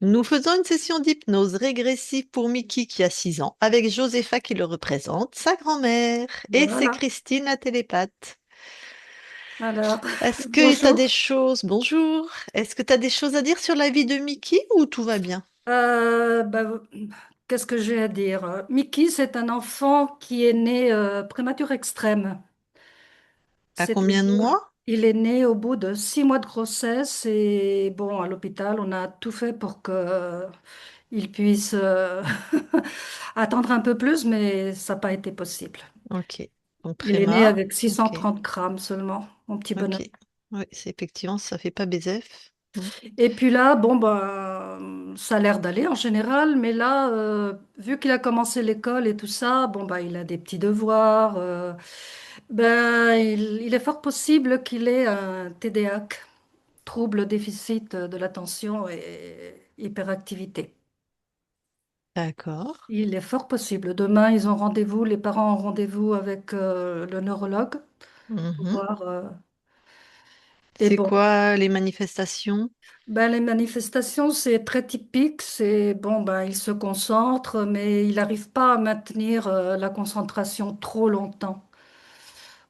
Nous faisons une session d'hypnose régressive pour Mickey qui a 6 ans, avec Josepha qui le représente, sa grand-mère. Et c'est Voilà. Christine, la télépathe. Alors, Est-ce que tu as des bonjour. choses... Bonjour. Est-ce que tu as des choses à dire sur la vie de Mickey ou tout va bien? Bah, qu'est-ce que j'ai à dire? Mickey, c'est un enfant qui est né prématuré extrême. À combien de C'est-à-dire, mois? il est né au bout de 6 mois de grossesse et bon, à l'hôpital, on a tout fait pour que il puisse attendre un peu plus, mais ça n'a pas été possible. Ok. Donc Il est né Préma. avec six cent Ok. trente grammes seulement, mon petit bonhomme. Ok. Oui, c'est effectivement, ça fait pas BZF. Mm. Et puis là, bon, bah, ça a l'air d'aller en général, mais là, vu qu'il a commencé l'école et tout ça, bon, bah, il a des petits devoirs. Ben, il est fort possible qu'il ait un TDAH, trouble déficit de l'attention et hyperactivité. D'accord. Il est fort possible. Demain, ils ont rendez-vous, les parents ont rendez-vous avec le neurologue pour Mhm. voir. Et C'est bon. quoi les manifestations? Ben, les manifestations, c'est très typique. C'est bon, ben, il se concentre, mais il n'arrive pas à maintenir la concentration trop longtemps.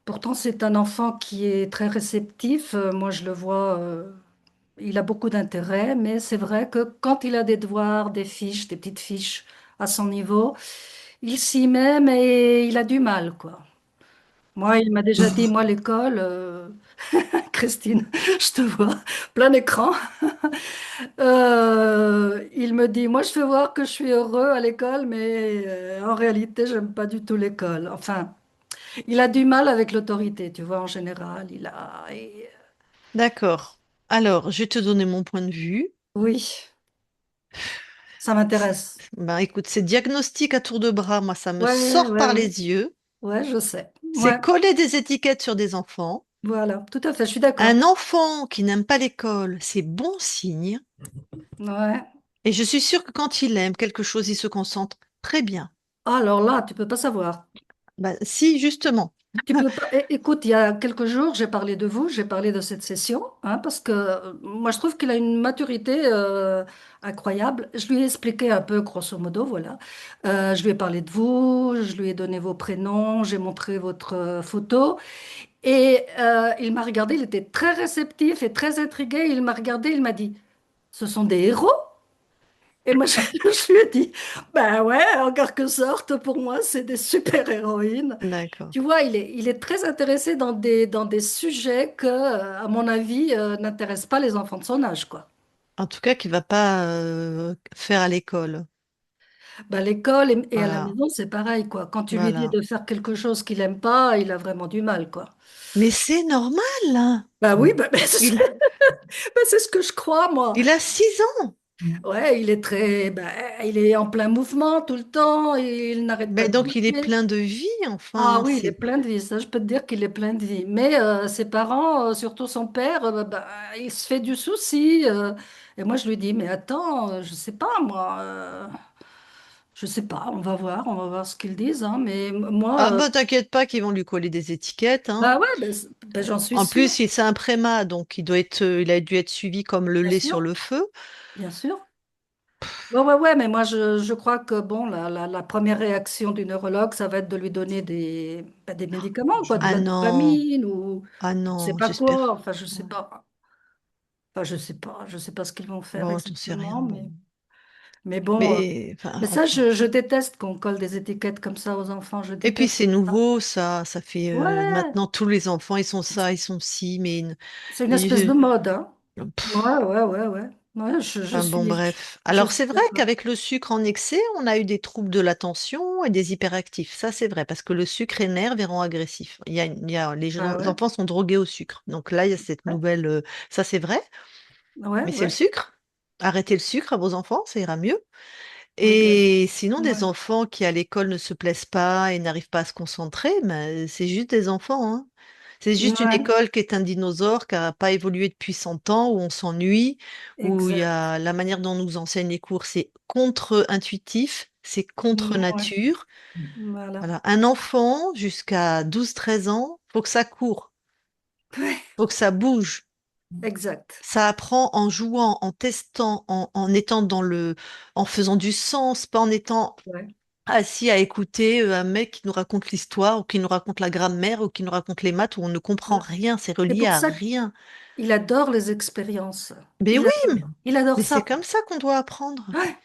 Pourtant, c'est un enfant qui est très réceptif. Moi, je le vois, il a beaucoup d'intérêt, mais c'est vrai que quand il a des devoirs, des fiches, des petites fiches à son niveau, il s'y met, mais il a du mal, quoi. Moi, il m'a déjà dit, moi, l'école, Christine, je te vois, plein écran. Il me dit, moi je fais voir que je suis heureux à l'école, mais en réalité, j'aime pas du tout l'école. Enfin, il a du mal avec l'autorité, tu vois, en général. D'accord. Alors, je vais te donner mon point de vue. Oui, ça m'intéresse. Ben, écoute, ces diagnostics à tour de bras, moi, ça me Ouais, sort ouais, par ouais. les yeux. Ouais, je sais. C'est Ouais, coller des étiquettes sur des enfants. voilà, tout à fait, je suis d'accord. Un enfant qui n'aime pas l'école, c'est bon signe. Ouais. Et je suis sûre que quand il aime quelque chose, il se concentre très bien. Alors là, tu peux pas savoir. Ben, si, justement. Tu peux pas. Écoute, il y a quelques jours, j'ai parlé de vous, j'ai parlé de cette session, hein, parce que moi, je trouve qu'il a une maturité incroyable. Je lui ai expliqué un peu, grosso modo, voilà. Je lui ai parlé de vous, je lui ai donné vos prénoms, j'ai montré votre photo, et il m'a regardé. Il était très réceptif et très intrigué. Il m'a regardé, il m'a dit, ce sont des héros? Et moi, je lui ai dit, ben ouais, en quelque sorte, pour moi, c'est des super-héroïnes. D'accord. Tu vois, il est très intéressé dans des sujets que, à mon avis, n'intéressent pas les enfants de son âge, quoi. En tout cas, qu'il va pas faire à l'école. Ben, l'école et à la Voilà. maison, c'est pareil, quoi. Quand tu lui dis Voilà. de faire quelque chose qu'il aime pas, il a vraiment du mal, quoi. Mais c'est normal, hein. Ben oui, ben, c'est Il, ben, c'est ce que je crois, moi. il a 6 ans. Ouais, il est très, ben, il est en plein mouvement tout le temps, il n'arrête pas Mais de donc, il est bouger. plein de vie, Ah enfin. oui, il est C'est... plein de vie, ça je peux te dire qu'il est plein de vie. Mais ses parents, surtout son père, bah, il se fait du souci. Et moi je lui dis, mais attends, je sais pas moi, je sais pas, on va voir ce qu'ils disent. Hein, mais Ah moi, bah, t'inquiète pas qu'ils vont lui coller des étiquettes, hein. bah ouais, ben, ben, j'en suis En sûre, plus, c'est un préma, donc il a dû être suivi comme le bien lait sur sûr, le feu. bien sûr. Ouais, ouais, ouais, mais moi je crois que bon, la première réaction du neurologue, ça va être de lui donner des, ben, des médicaments, quoi, de Ah la non, dopamine ou ah je sais non, pas quoi, j'espère. enfin je sais Ouais. pas. Enfin, je sais pas ce qu'ils vont faire Bon, j'en sais rien. exactement, Bon. mais bon, Mais enfin, mais ça, je déteste qu'on colle des étiquettes comme ça aux enfants, je et puis déteste c'est ça. nouveau, ça fait Ouais, maintenant tous les enfants, ils sont ça, ils sont ci, c'est une espèce de ils- mode, hein. Ouais, pff, ouais, ouais, ouais. Ouais, enfin, bon, bref. je Alors suis c'est vrai d'accord. qu'avec le sucre en excès, on a eu des troubles de l'attention et des hyperactifs. Ça c'est vrai parce que le sucre énerve et rend agressif. Ah Les ouais, enfants sont drogués au sucre. Donc là, il y a cette ouais, nouvelle, ça c'est vrai. ouais, Mais c'est le ouais. sucre. Arrêtez le sucre à vos enfants, ça ira mieux. Oui, ben, Et sinon, ouais, des enfants qui à l'école ne se plaisent pas et n'arrivent pas à se concentrer, ben, c'est juste des enfants, hein. C'est juste une ouais, école qui est un dinosaure, qui n'a pas évolué depuis 100 ans, où on s'ennuie, où il y exact. a la manière dont on nous enseigne les cours, c'est contre-intuitif, c'est contre Ouais, nature. voilà. Voilà. Un enfant jusqu'à 12 13 ans, faut que ça court, faut que ça bouge. exact. Ça apprend en jouant, en testant, en étant en faisant du sens, pas en étant Ouais. assis à écouter un mec qui nous raconte l'histoire ou qui nous raconte la grammaire ou qui nous raconte les maths où on ne comprend Ouais. rien, c'est C'est relié pour à ça rien. qu'il adore les expériences. Mais oui, mais, Il adore mais c'est ça. comme ça qu'on doit apprendre. Ouais,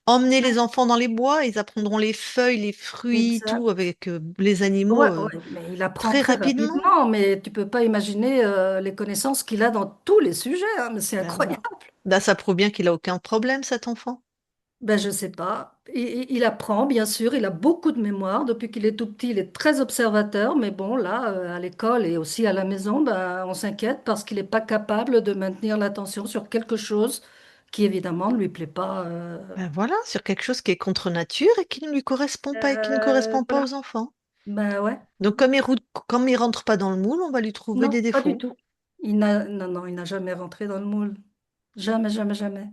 Emmener ouais, les enfants dans les bois, ils apprendront les feuilles, les fruits, tout exact. avec les animaux Ouais, ouais, mais il apprend très très rapidement. rapidement, mais tu peux pas imaginer les connaissances qu'il a dans tous les sujets, hein, mais c'est Ben voilà. incroyable. Là, ça prouve bien qu'il a aucun problème, cet enfant. Ben, je sais pas. Il apprend, bien sûr, il a beaucoup de mémoire. Depuis qu'il est tout petit, il est très observateur, mais bon, là, à l'école et aussi à la maison, ben, on s'inquiète parce qu'il n'est pas capable de maintenir l'attention sur quelque chose qui, évidemment, ne lui plaît pas. Ben voilà, sur quelque chose qui est contre nature et qui ne lui correspond pas et qui ne correspond pas Voilà. aux enfants. Ben ouais. Donc, comme il rentre pas dans le moule, on va lui trouver Non, des pas du défauts. tout. Non, non, il n'a jamais rentré dans le moule. Jamais, jamais, jamais.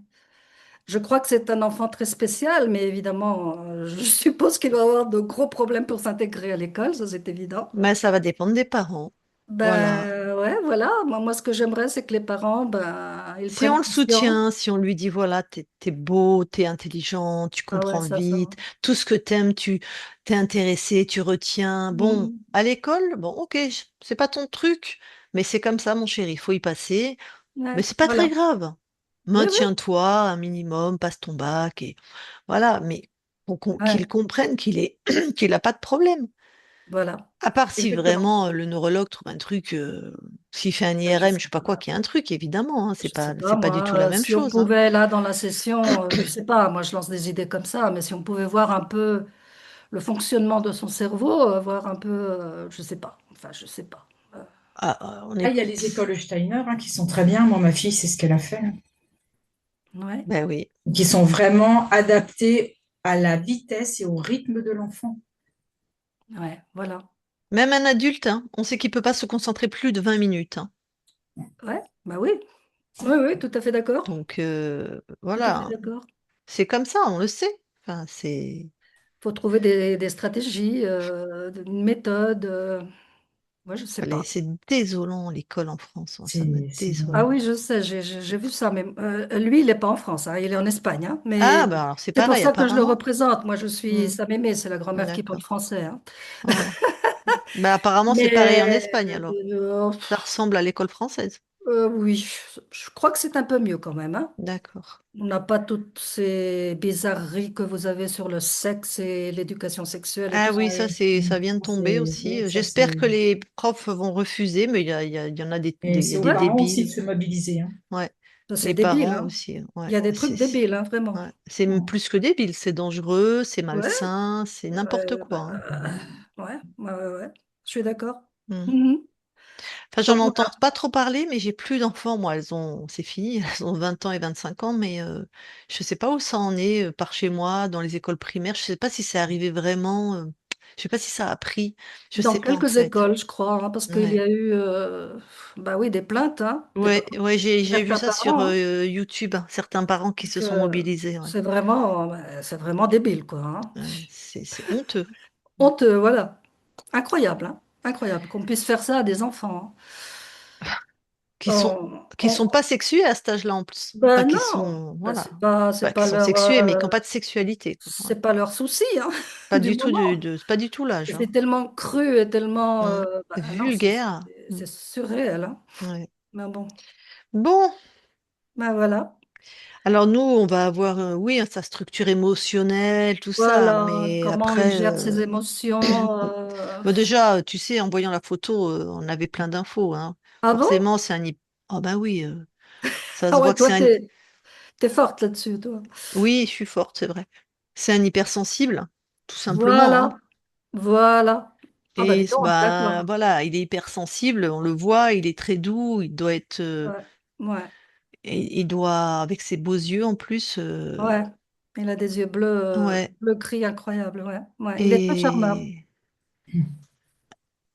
Je crois que c'est un enfant très spécial, mais évidemment, je suppose qu'il va avoir de gros problèmes pour s'intégrer à l'école, ça c'est évident. Mais ça va dépendre des parents. Voilà. Ben ouais, voilà. Moi, ce que j'aimerais, c'est que les parents, ben, ils Si prennent on le conscience. soutient, si on lui dit, voilà, t'es beau, t'es intelligent, tu Ah ouais, comprends ça. vite, tout ce que t'aimes, tu t'es intéressé, tu retiens. Bon, Mhm. à l'école, bon, ok, c'est pas ton truc, mais c'est comme ça, mon chéri, il faut y passer. Mais Ouais, c'est pas très voilà. grave. Oui, oui, Maintiens-toi un minimum, passe ton bac et voilà, mais qu'il ouais, comprenne qu'il est qu'il a pas de problème. voilà. À part si Exactement. vraiment le neurologue trouve un truc, s'il fait un Ben, je IRM, sais je sais pas quoi, pas. qu'il y a un truc, évidemment, hein, Je sais pas, c'est pas du tout moi, la même si on chose, hein. pouvait, là, dans la session, je sais pas, moi, je lance des idées comme ça, mais si on pouvait voir un peu le fonctionnement de son cerveau, voir un peu, je sais pas, enfin, je sais pas. Ah, on Ah, est, il y a les écoles Steiner hein, qui sont très bien. Moi, ma fille, c'est ce qu'elle a fait, hein. Ouais, ben oui. Qui sont vraiment adaptés à la vitesse et au rythme de l'enfant. ouais, voilà. Même un adulte, hein, on sait qu'il peut pas se concentrer plus de 20 minutes, hein. Ouais, bah oui, oui, oui, tout à fait d'accord, Donc tout à voilà, fait hein. d'accord. C'est comme ça, on le sait. Enfin, c'est Faut trouver des stratégies, une méthode, ouais, je sais allez, pas. c'est désolant l'école en France, hein, ça me C'est Ah désole. oui, je sais, j'ai vu ça, mais lui, il n'est pas en France, hein, il est en Espagne, hein, Ah mais bah alors c'est c'est pour pareil, ça que je le apparemment. représente. Moi, je suis Hmm, sa mémé, c'est la grand-mère qui parle d'accord. français, hein. Ouais. Bah apparemment c'est pareil en Mais Espagne alors. Ça ressemble à l'école française. oui, je crois que c'est un peu mieux quand même, hein. D'accord. On n'a pas toutes ces bizarreries que vous avez sur le sexe et l'éducation sexuelle et Ah tout ça. oui, ça ça vient de tomber aussi. oui, ça J'espère c'est que les profs vont refuser, mais il y en a et il y c'est a aux des Ouais, parents aussi de débiles. se mobiliser, hein. Ouais. ça, c'est Les débile, parents hein. aussi. Il Ouais. y a des trucs débiles, hein, vraiment. Ouais. C'est même plus que débile, c'est dangereux, c'est Ouais, malsain, c'est n'importe quoi, bah, hein. ouais, ouais. Je suis d'accord. Hmm. Mhm. Enfin, j'en Donc entends voilà. pas trop parler, mais j'ai plus d'enfants, moi. C'est fini, elles ont 20 ans et 25 ans, mais je sais pas où ça en est par chez moi, dans les écoles primaires. Je sais pas si c'est arrivé vraiment. Je sais pas si ça a pris. Je Dans sais pas en quelques fait. écoles, je crois, hein, parce qu'il y Ouais. a eu, bah oui, des plaintes, hein, Ouais, de j'ai vu certains ça sur parents, hein. YouTube, hein, certains parents qui se Donc, sont mobilisés. Ouais. c'est vraiment débile, quoi, hein. Ouais, c'est honteux. Honteux, voilà. Incroyable, hein. Incroyable qu'on puisse faire ça à des enfants, Qui hein. sont, qui sont pas sexués à cet âge-là en plus. Enfin, Ben qui non, sont, ben, voilà. c'est Pas qui pas sont leur, sexués, mais qui n'ont pas de sexualité, quoi. Ouais. c'est pas leur souci, hein, Pas du du tout moment. c'est pas du tout l'âge, hein. C'est tellement cru et tellement, Mm. ben non, Vulgaire. Mm. c'est surréel, hein. Ouais. Mais bon, Bon, ben voilà, alors nous, on va avoir, oui, sa structure émotionnelle, tout ça, voilà, mais comment il après, gère ses émotions. bon, déjà, tu sais, en voyant la photo, on avait plein d'infos, hein. Ah bon? Forcément, c'est un... Oh ben oui, ça Ah se ouais, voit que c'est toi, un... t'es forte là-dessus, toi. Oui, je suis forte, c'est vrai. C'est un hypersensible, tout simplement, hein. Voilà, voilà. Ah ben dis Et donc, on est bah d'accord. voilà, il est hypersensible, on le voit, il est très doux, il doit être, Ouais, ouais, il doit, avec ses beaux yeux en plus, ouais. Il a des yeux bleus, ouais. bleu gris incroyable, ouais. Ouais, il est très charmeur. Et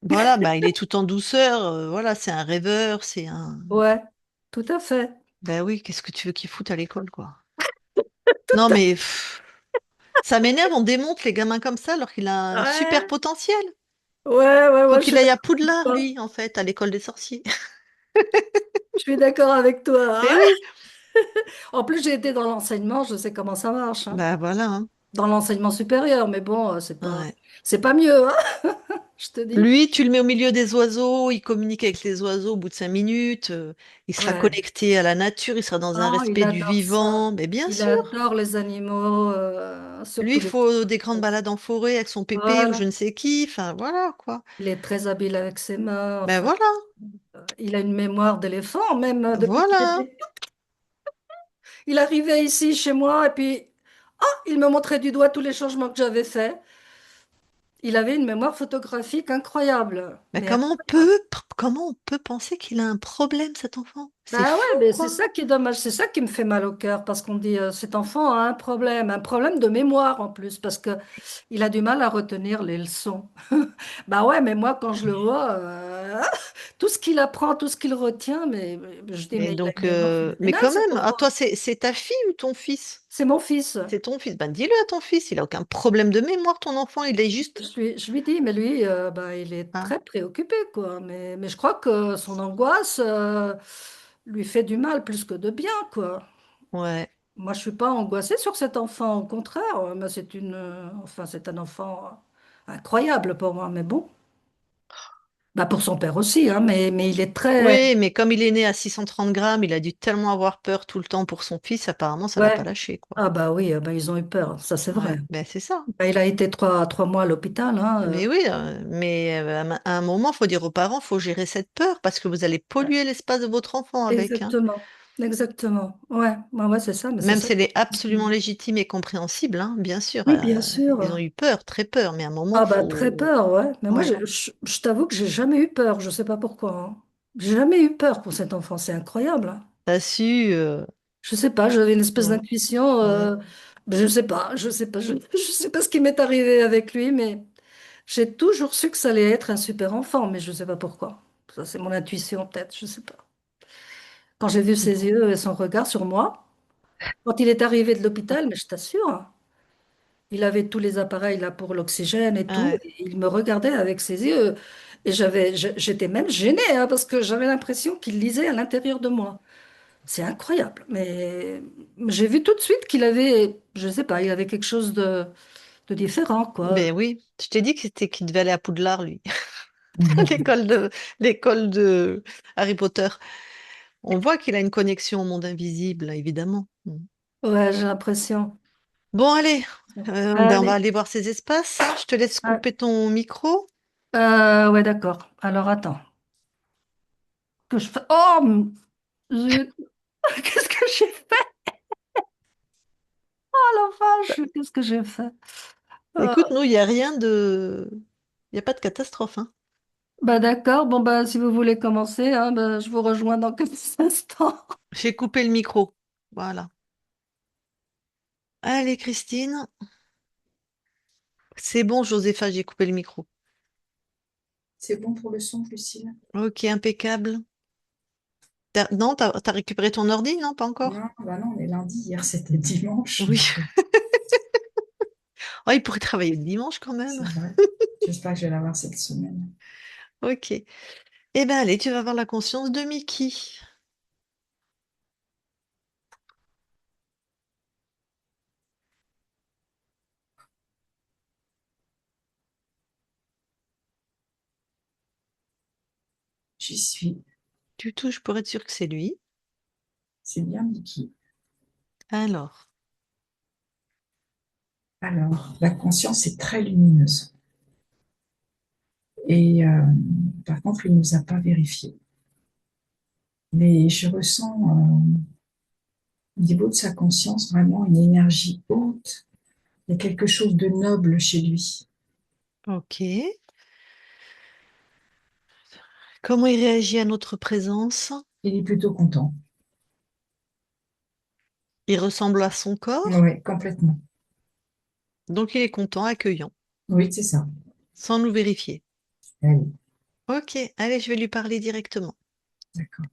voilà, bah il est tout en douceur, voilà, c'est un rêveur, c'est un. Ouais, tout à fait. Ben oui, qu'est-ce que tu veux qu'il foute à l'école, quoi? Non mais ça m'énerve, on démonte les gamins comme ça alors qu'il a un super Ouais, potentiel. ouais, Faut je suis qu'il aille à d'accord avec Poudlard, toi. lui, en fait, à l'école des sorciers. Je suis d'accord avec toi, Eh hein. oui, En plus, j'ai été dans l'enseignement, je sais comment ça marche, hein. bah voilà, hein. Dans l'enseignement supérieur, mais bon, Ouais. c'est pas mieux, hein, je te dis. Lui, tu le mets au milieu des oiseaux, il communique avec les oiseaux au bout de 5 minutes, il sera Ouais. connecté à la nature, il sera dans un Oh, il respect du adore ça. vivant, mais bien Il sûr. adore les animaux, Lui, surtout il les faut des petits. grandes balades en forêt avec son pépé ou je Voilà. ne sais qui, enfin voilà quoi. Il est très habile avec ses mains. Ben Enfin, voilà, il a une mémoire d'éléphant, même depuis qu'il voilà. était. Il arrivait ici chez moi et puis, ah, il me montrait du doigt tous les changements que j'avais faits. Il avait une mémoire photographique incroyable. Mais Mais incroyable. comment on peut penser qu'il a un problème, cet enfant? C'est Bah fou, ouais, mais c'est quoi. ça qui est dommage, c'est ça qui me fait mal au cœur parce qu'on dit cet enfant a un problème de mémoire en plus parce que il a du mal à retenir les leçons. Bah ouais, mais moi quand je le vois, tout ce qu'il apprend, tout ce qu'il retient, mais je dis Mais mais il a une donc, mémoire mais phénoménale quand cet même, ah, toi, enfant. c'est ta fille ou ton fils? C'est mon fils. C'est ton fils. Ben dis-le à ton fils, il a aucun problème de mémoire, ton enfant, il est juste. Je lui dis, mais lui, bah, il est Ah, très préoccupé, quoi. Mais je crois que son angoisse lui fait du mal plus que de bien, quoi. ouais. Moi, je suis pas angoissée sur cet enfant, au contraire. Mais enfin, c'est un enfant incroyable pour moi. Mais bon, bah pour son père aussi, hein. Mais il est très, Oui, mais comme il est né à 630 grammes, il a dû tellement avoir peur tout le temps pour son fils, apparemment, ça l'a pas ouais. lâché, quoi. Ah bah oui, bah, ils ont eu peur, ça c'est vrai. Ouais, ben c'est ça. Bah, il a été trois mois à l'hôpital, hein. Mais oui, mais à un moment, faut dire aux parents, faut gérer cette peur parce que vous allez polluer l'espace de votre enfant avec, hein. Exactement, exactement. Ouais, ouais, ouais, c'est ça. Mais c'est Même ça. si elle est absolument légitime et compréhensible, hein, bien sûr, Oui, bien ils ont sûr. eu peur, très peur, mais à un moment, Ah bah très faut... peur, ouais. Mais moi, Ouais, je t'avoue que j'ai jamais eu peur. Je sais pas pourquoi, hein. J'ai jamais eu peur pour cet enfant. C'est incroyable, hein. t'as su... Je sais pas. J'avais une espèce mm, d'intuition. Je sais pas. Je sais pas. Je sais pas ce qui m'est arrivé avec lui, mais j'ai toujours su que ça allait être un super enfant. Mais je sais pas pourquoi. Ça, c'est mon intuition peut-être. Je sais pas. Quand j'ai vu ses bon, yeux et son regard sur moi, quand il est arrivé de l'hôpital, mais je t'assure, hein, il avait tous les appareils là pour l'oxygène et tout. ouais. Et il me regardait avec ses yeux. Et j'étais même gênée, hein, parce que j'avais l'impression qu'il lisait à l'intérieur de moi. C'est incroyable. Mais j'ai vu tout de suite qu'il avait, je sais pas, il avait quelque chose de différent, quoi. Ben oui, je t'ai dit que c'était qu'il devait aller à Poudlard, lui, l'école de l'école de Harry Potter. On voit qu'il a une connexion au monde invisible, évidemment. Mm. Ouais, j'ai l'impression. Bon, allez, ben, on va Allez. aller voir ces espaces, hein. Je te laisse Ah, couper ton micro. ouais, d'accord. Alors attends. Que je fais. Oh, zut. Qu'est-ce que j'ai fait? Oh la vache, qu'est-ce que j'ai fait? Euh, Écoute, nous, il n'y a rien de... Il n'y a pas de catastrophe, hein. Bah d'accord, bon bah si vous voulez commencer, hein, bah, je vous rejoins dans quelques instants. J'ai coupé le micro. Voilà. Allez, Christine. C'est bon, Josépha, j'ai coupé le micro. C'est bon pour le son, Lucille? Ok, impeccable. Non, t'as récupéré ton ordi? Non, pas encore? Non, bah non, on est lundi, hier c'était dimanche, Oui. donc Oh, il pourrait travailler le dimanche quand même. c'est vrai. J'espère que je vais l'avoir cette semaine. Ok. Eh ben allez, tu vas avoir la conscience de Mickey. J'y suis. Tu touches pour être sûr que c'est lui. C'est bien Mickey. Alors, Alors, la conscience est très lumineuse. Et par contre, il ne nous a pas vérifié. Mais je ressens au niveau de sa conscience vraiment une énergie haute. Il y a quelque chose de noble chez lui. ok. Comment il réagit à notre présence? Il est plutôt content. Il ressemble à son corps, Oui, complètement. donc il est content, accueillant, Oui, c'est ça. sans nous vérifier. Allez, Ok, allez, je vais lui parler directement. d'accord.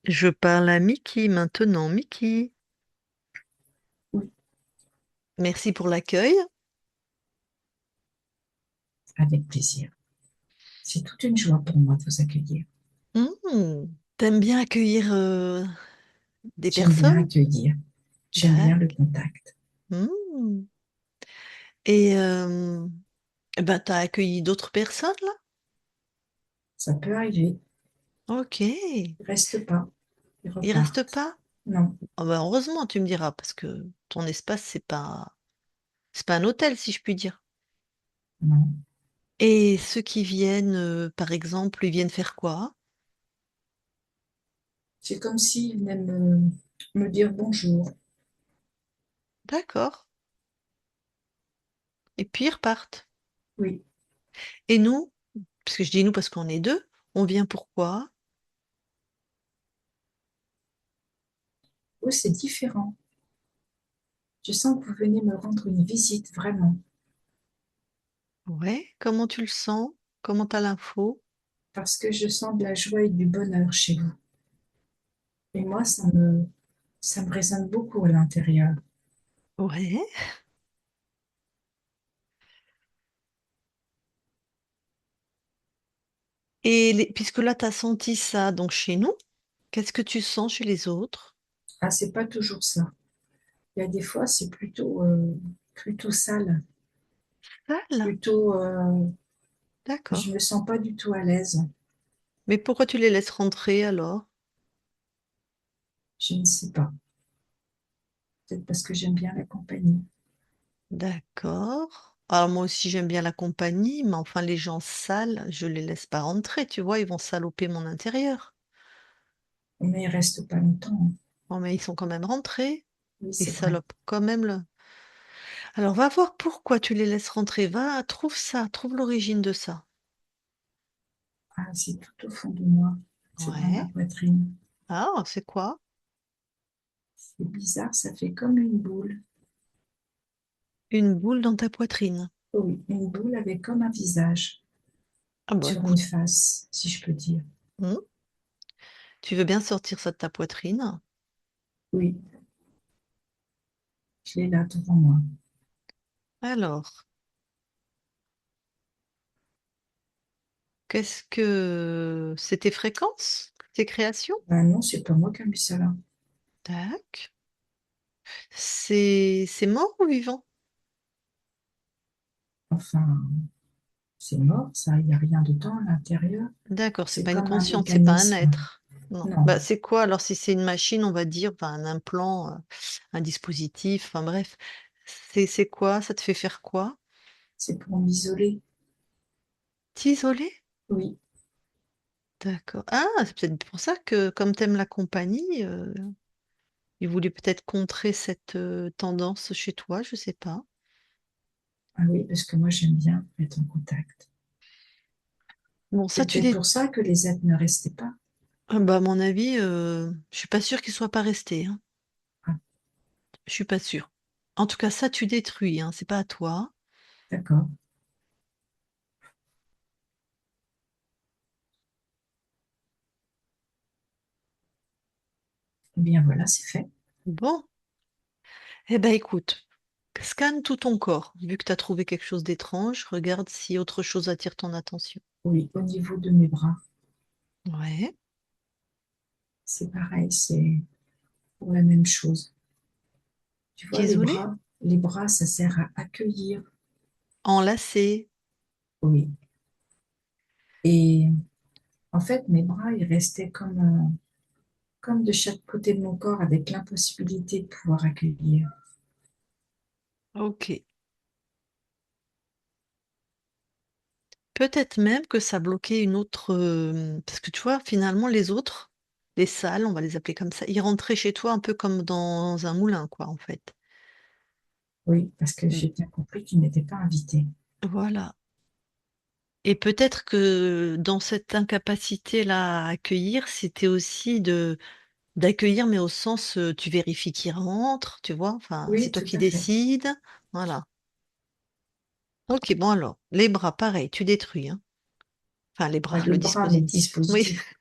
Je parle à Mickey maintenant. Mickey, Oui, merci pour l'accueil. avec plaisir. C'est toute une joie pour moi de vous accueillir. Hmm. T'aimes bien accueillir des J'aime bien personnes? accueillir. J'aime bien le D'accord. contact. Hmm. Et ben, t'as accueilli d'autres personnes là? Ça peut arriver. Ok. Ils restent pas. Ils Il reste repartent. pas? Non, Ah ben, heureusement, tu me diras, parce que ton espace, c'est pas un hôtel, si je puis dire. non. Et ceux qui viennent, par exemple, ils viennent faire quoi? C'est comme s'ils venaient me dire bonjour. D'accord. Et puis ils repartent. Oui. Et nous, parce que je dis nous parce qu'on est deux, on vient pourquoi? Oh, c'est différent. Je sens que vous venez me rendre une visite, vraiment. Ouais, comment tu le sens? Comment t'as l'info? Parce que je sens de la joie et du bonheur chez vous. Et moi, ça me résonne beaucoup à l'intérieur. Ouais. Et puisque là, tu as senti ça donc chez nous, qu'est-ce que tu sens chez les autres? Ah, c'est pas toujours ça. Il y a des fois, c'est plutôt sale. Ah là, Plutôt, je d'accord. me sens pas du tout à l'aise. Mais pourquoi tu les laisses rentrer alors? Je ne sais pas. Peut-être parce que j'aime bien la compagnie. D'accord. Alors moi aussi j'aime bien la compagnie, mais enfin les gens sales, je les laisse pas rentrer, tu vois, ils vont saloper mon intérieur. Mais il reste pas longtemps. Bon, mais ils sont quand même rentrés, Oui, ils c'est vrai. salopent quand même le. Alors va voir pourquoi tu les laisses rentrer, va, trouve ça, trouve l'origine de ça. Ah, c'est tout au fond de moi. C'est dans ma Ouais. poitrine. Ah, c'est quoi? C'est bizarre, ça fait comme une boule. Une boule dans ta poitrine. Oh oui, une boule avec comme un visage Ah bah sur une écoute, face, si je peux dire. hmm, tu veux bien sortir ça de ta poitrine? Oui, je l'ai là devant moi. Alors, qu'est-ce que c'est tes fréquences? Tes créations? Ah non, c'est pas moi qui ai mis ça là. Tac. C'est mort ou vivant? Enfin, c'est mort, ça, il n'y a rien dedans à l'intérieur. D'accord, c'est C'est pas une comme un conscience, c'est pas un mécanisme. être. Non. Non, Bah, c'est quoi alors si c'est une machine, on va dire, enfin, un implant, un dispositif, enfin bref. C'est quoi? Ça te fait faire quoi? c'est pour m'isoler. T'isoler? Oui, D'accord. Ah, c'est peut-être pour ça que comme t'aimes la compagnie, il voulait peut-être contrer cette tendance chez toi, je sais pas. ah oui, parce que moi j'aime bien être en contact. Bon, C'est ça tu peut-être dis. pour ça que les êtres ne restaient pas. Ah bah, à mon avis, je suis pas sûre qu'il soit pas resté, hein. Ah, Je suis pas sûre. En tout cas, ça tu détruis, hein, c'est pas à toi. d'accord. Eh bien voilà, c'est fait. Bon, eh ben écoute, scanne tout ton corps. Vu que tu as trouvé quelque chose d'étrange, regarde si autre chose attire ton attention. Oui, au niveau de mes bras, Ouais. c'est pareil, c'est pour la même chose. Tu vois, Isolé, les bras, ça sert à accueillir. enlacé. Oui. Et en fait, mes bras, ils restaient comme de chaque côté de mon corps avec l'impossibilité de pouvoir accueillir. Ok. Peut-être même que ça bloquait une autre. Parce que tu vois, finalement, les autres, les salles, on va les appeler comme ça, ils rentraient chez toi un peu comme dans un moulin, quoi, en fait. Oui, parce que Mm. j'ai bien compris qu'ils n'étaient pas invités. Voilà. Et peut-être que dans cette incapacité-là à accueillir, c'était aussi de d'accueillir, mais au sens, tu vérifies qui rentre, tu vois, enfin, c'est Oui, toi tout qui à fait. décides. Voilà. Ok, bon alors, les bras, pareil, tu détruis, hein. Enfin, les Pas bras, le le bras, mais le dispositif. Oui. dispositif.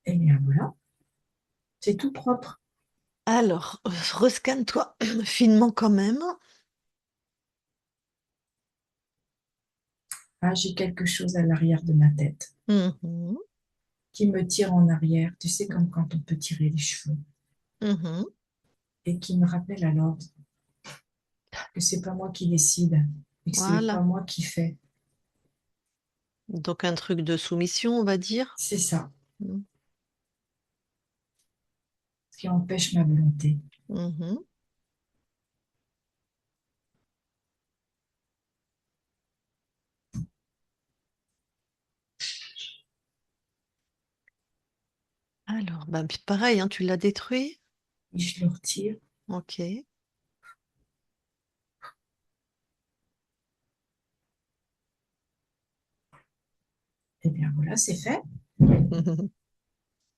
Et bien voilà, c'est tout propre. Alors, rescanne-toi finement quand même. Ah, j'ai quelque chose à l'arrière de ma tête Mhm, qui me tire en arrière, tu sais, comme quand on peut tirer les cheveux, mhm. et qui me rappelle alors que c'est pas moi qui décide et que c'est pas Voilà. moi qui fais. Donc un truc de soumission, on va dire. C'est ça, Mhm, ce qui empêche ma volonté. mhm. Alors, bah, puis pareil, hein, tu l'as détruit. Et je le retire, Ok. et bien voilà, c'est fait.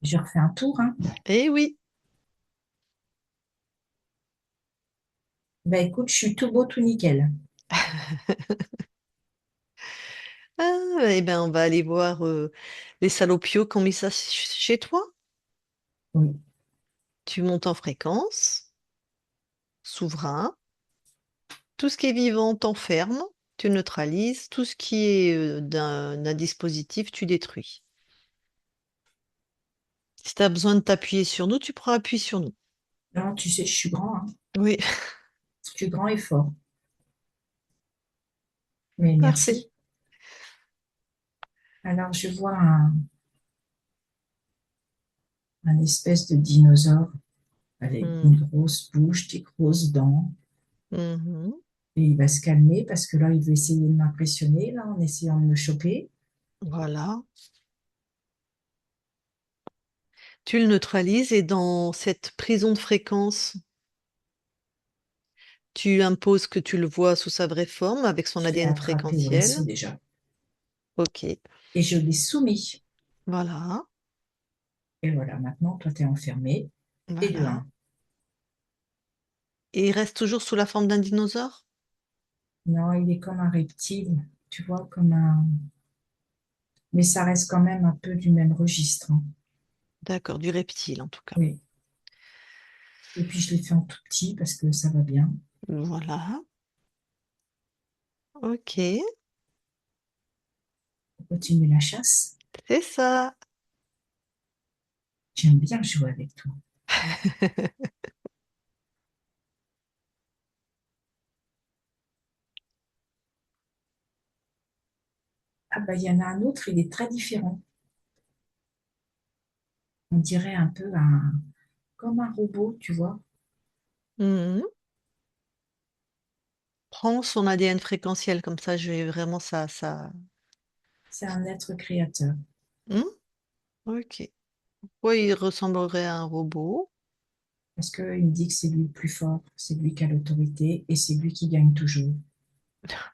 Je refais un tour, hein. Eh oui. Ben écoute, je suis tout beau, tout nickel. Ah, eh ben, on va aller voir les salopios qui ont mis ça chez toi. Oui. Tu montes en fréquence, souverain. Tout ce qui est vivant, t'enferme. Tu neutralises. Tout ce qui est d'un dispositif, tu détruis. Si tu as besoin de t'appuyer sur nous, tu pourras appuyer sur nous. Non, tu sais, je suis grand, hein. Oui, Je suis grand et fort. Mais parfait. merci. Alors, je vois un espèce de dinosaure avec Mm. une grosse bouche, des grosses dents. Mhm. Et il va se calmer parce que là, il veut essayer de m'impressionner, là, en essayant de me choper. Voilà. Tu le neutralises et dans cette prison de fréquence, tu imposes que tu le vois sous sa vraie forme avec son Je l'ai ADN attrapé au fréquentiel. laisseau déjà. Ok. Et je l'ai soumis. Voilà. Et voilà, maintenant, toi, t'es enfermé. Et de Voilà. un. Et il reste toujours sous la forme d'un dinosaure? Non, il est comme un reptile, tu vois, comme un... Mais ça reste quand même un peu du même registre, hein. D'accord, du reptile en tout cas. Oui. Et puis, je l'ai fait en tout petit parce que ça va bien. Voilà. Ok. On continue la chasse. C'est ça. J'aime bien jouer avec toi. Ah bah, il y en a un autre, il est très différent. On dirait un peu comme un robot, tu vois. Mhm. Prends son ADN fréquentiel, comme ça, je vais vraiment ça. C'est un être créateur. Hmm. Ok. Oui, il ressemblerait à un robot. Parce qu'il me dit que c'est lui le plus fort, c'est lui qui a l'autorité et c'est lui qui gagne toujours.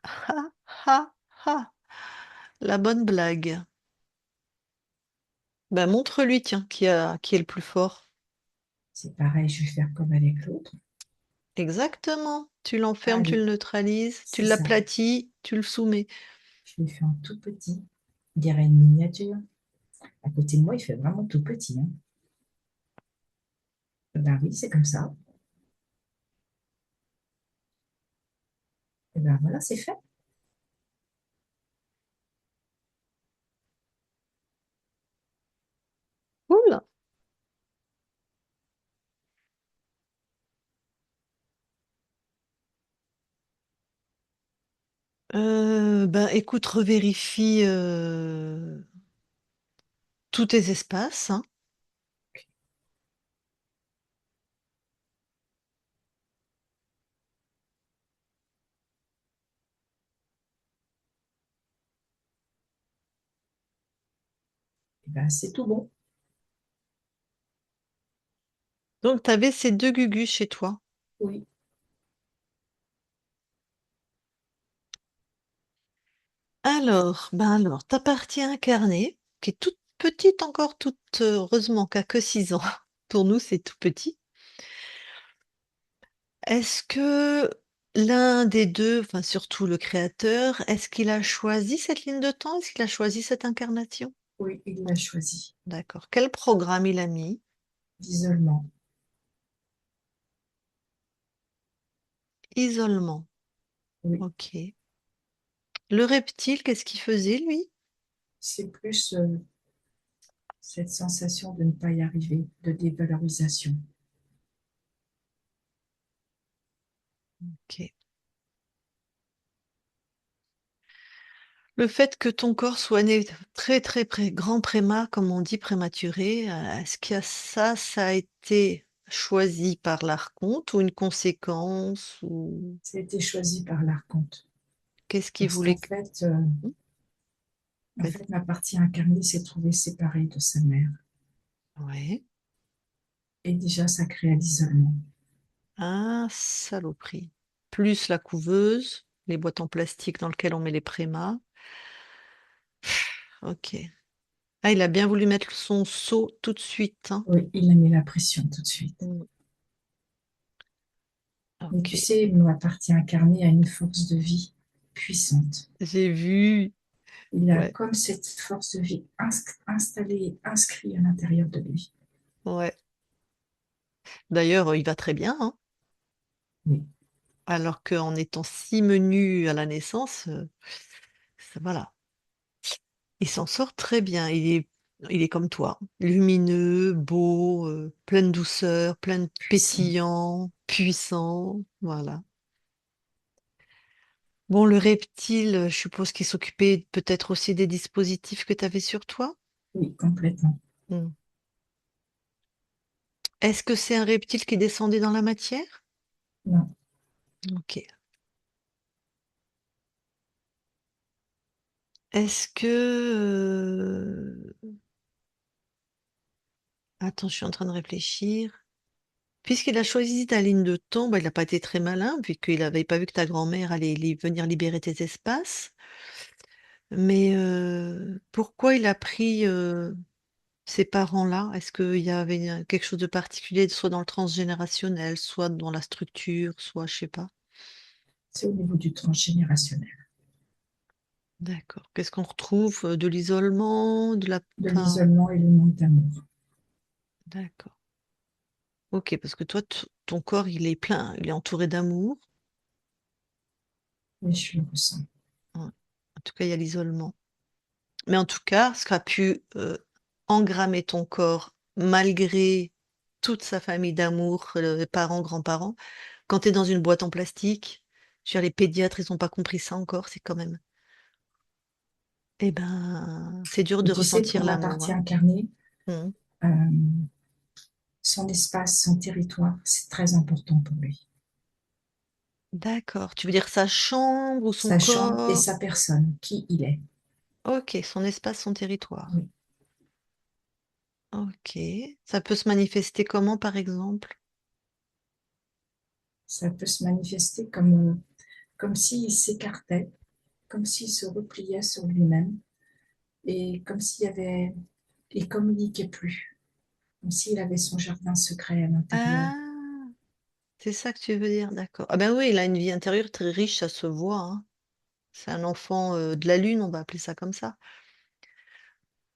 Ha, ha, ha. La bonne blague. Ben, montre-lui, tiens, qui est le plus fort. C'est pareil, je vais faire comme avec l'autre. Exactement. Tu l'enfermes, tu Allez, le neutralises, tu c'est ça. l'aplatis, tu le soumets. Je l'ai fait en tout petit. On dirait une miniature. À côté de moi, il fait vraiment tout petit, hein. Ben oui, c'est comme ça. Et ben voilà, c'est fait. Cool. Ben, écoute, revérifie tous tes espaces, hein. Et ben c'est tout bon. Donc, tu avais ces deux gugus chez toi. Oui. Alors, ta partie incarnée, qui est toute petite encore, toute heureusement qu'à que 6 ans. Pour nous, c'est tout petit. Est-ce que l'un des deux, enfin surtout le créateur, est-ce qu'il a choisi cette ligne de temps? Est-ce qu'il a choisi cette incarnation? Oui, il l'a choisi. D'accord. Quel programme il a mis? D'isolement. Isolement. Oui, Ok. Le reptile, qu'est-ce qu'il faisait, lui? c'est plus cette sensation de ne pas y arriver, de dévalorisation. Ok. Le fait que ton corps soit né très très grand préma, comme on dit prématuré, est-ce que ça a été choisi par l'archonte ou une conséquence ou Ça a été choisi par l'archonte. qu'est-ce qu'il Parce voulait que... Hmm. en Vas-y. fait, ma partie incarnée s'est trouvée séparée de sa mère. Ouais. Et déjà, ça crée l'isolement. Ah, saloperie. Plus la couveuse, les boîtes en plastique dans lesquelles on met les prémas. Ok. Ah, il a bien voulu mettre son seau tout de suite, hein. Oui, il a mis la pression tout de suite. Hmm. Mais tu Ok. sais, ma partie incarnée a une force de vie puissante. J'ai vu. Il a Ouais. comme cette force de vie installée, inscrite à l'intérieur de lui. Ouais. D'ailleurs, il va très bien, hein. Oui, Alors qu'en étant si menu à la naissance, voilà, il s'en sort très bien. Il est comme toi, lumineux, beau, plein de douceur, plein de puissant. pétillant, puissant, voilà. Bon, le reptile, je suppose qu'il s'occupait peut-être aussi des dispositifs que tu avais sur toi. Oui, complètement. Hmm. Est-ce que c'est un reptile qui descendait dans la matière? Non, Ok. Est-ce que... Attends, je suis en train de réfléchir. Puisqu'il a choisi ta ligne de temps, bah, il n'a pas été très malin, puisqu'il n'avait pas vu que ta grand-mère allait venir libérer tes espaces. Mais pourquoi il a pris ces parents-là? Est-ce qu'il y avait quelque chose de particulier, soit dans le transgénérationnel, soit dans la structure, soit je sais pas. c'est au niveau du transgénérationnel, D'accord. Qu'est-ce qu'on retrouve? De l'isolement, de la... de Enfin, l'isolement et le manque d'amour. d'accord. Ok, parce que toi, ton corps, il est plein, il est entouré d'amour. Mais je le ressens. Ouais. En tout cas, il y a l'isolement. Mais en tout cas, ce qu'a pu engrammer ton corps, malgré toute sa famille d'amour, parents, grands-parents, quand tu es dans une boîte en plastique, je veux dire, les pédiatres, ils n'ont pas compris ça encore, c'est quand même. Eh ben, c'est dur Et de tu sais, ressentir pour ma l'amour, partie hein. incarnée, Mhm. euh, son espace, son territoire, c'est très important pour lui. D'accord. Tu veux dire sa chambre ou son Sa chambre et corps? sa personne, qui il est. Ok, son espace, son territoire. Oui. Ok. Ça peut se manifester comment, par exemple? Ça peut se manifester comme s'il s'écartait, comme s'il se repliait sur lui-même et comme s'il y avait, il communiquait plus, comme s'il avait son jardin secret à l'intérieur. Ah, c'est ça que tu veux dire, d'accord. Ah ben oui, il a une vie intérieure très riche, ça se voit, hein. C'est un enfant de la lune, on va appeler ça comme ça.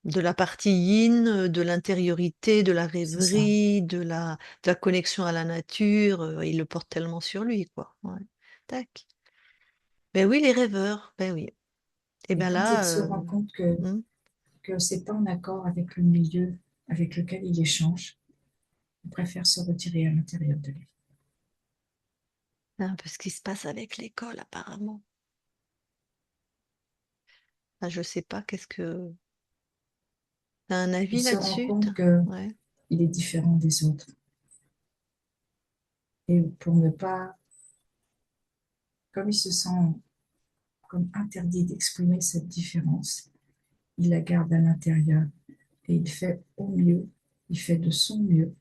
De la partie yin, de l'intériorité, de la C'est ça. rêverie, de la connexion à la nature. Il le porte tellement sur lui, quoi. Ouais. Tac. Ben oui, les rêveurs. Ben oui. Et Et ben quand il là, se rend compte hmm, que c'est pas en accord avec le milieu avec lequel il échange, il préfère se retirer à l'intérieur de lui. c'est un peu ce qui se passe avec l'école, apparemment. Enfin, je sais pas, qu'est-ce que. T'as un Il avis se rend là-dessus? compte qu'il Ouais. est différent des autres. Et pour ne pas, comme il se sent comme interdit d'exprimer cette différence, il la garde à l'intérieur et il fait au mieux, il fait de son mieux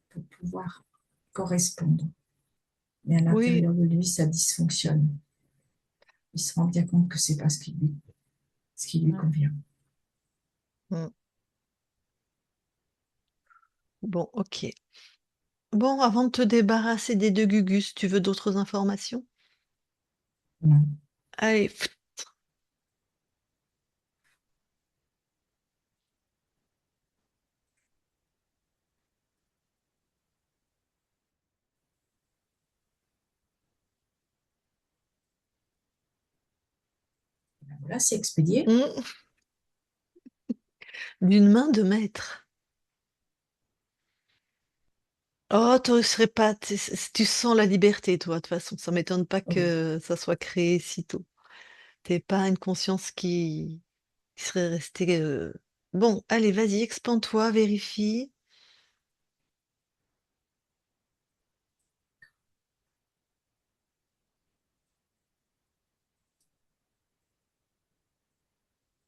pour pouvoir correspondre. Mais à Oui. l'intérieur de lui, ça dysfonctionne. Il se rend bien compte que c'est pas ce qui lui Ouais. convient. Hmm. Bon, ok. Bon, avant de te débarrasser des deux Gugus, tu veux d'autres informations? Voilà. Allez, Ben voilà, c'est expédié. Mm. D'une main de maître. Oh, tu serais pas. Tu sens la liberté, toi, de toute façon. Ça m'étonne pas Oui, que ça soit créé si tôt. T'es pas une conscience qui serait restée. Bon, allez, vas-y, expand-toi, vérifie.